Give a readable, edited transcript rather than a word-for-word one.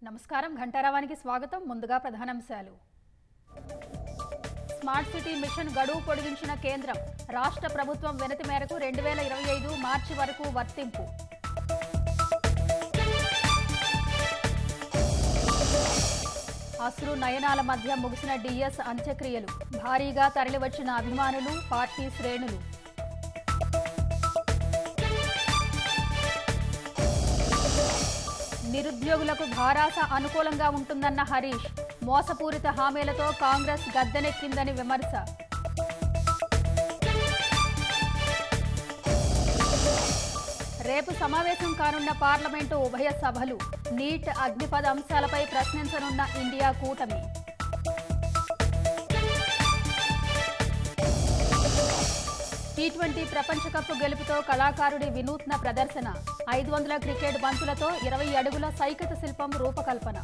నమస్కారం ఘంటారావానికి స్వాగతం. ముందుగా ప్రధానాంశాలు. స్మార్ట్ సిటీ మిషన్ గడువు పొడిగించిన కేంద్రం. రాష్ట్ర ప్రభుత్వం వినతి మేరకు 2025 మార్చి వరకు వర్తింపు. అశ్రు నయనాల మధ్య ముగిసిన డిఎస్ అంత్యక్రియలు. భారీగా తరలివచ్చిన అభిమానులు, పార్టీ శ్రేణులు. నిరుద్యోగులకు భారాస అనుకూలంగా ఉంటుందన్న హరీష్. మోసపూరిత హామీలతో కాంగ్రెస్ గద్దెనెక్కిందని విమర్శ. రేపు సమావేశం కానున్న పార్లమెంటు ఉభయ సభలు. నీట్, అగ్నిపథ అంశాలపై ప్రశ్నించనున్న ఇండియా కూటమి. టీ20 ప్రపంచ కప్ గెలుపుతో కళాకారుడి వినూత్న ప్రదర్శన. 500 క్రికెట్ బంతులతో 20 అడుగుల సైకత శిల్పం రూపకల్పన.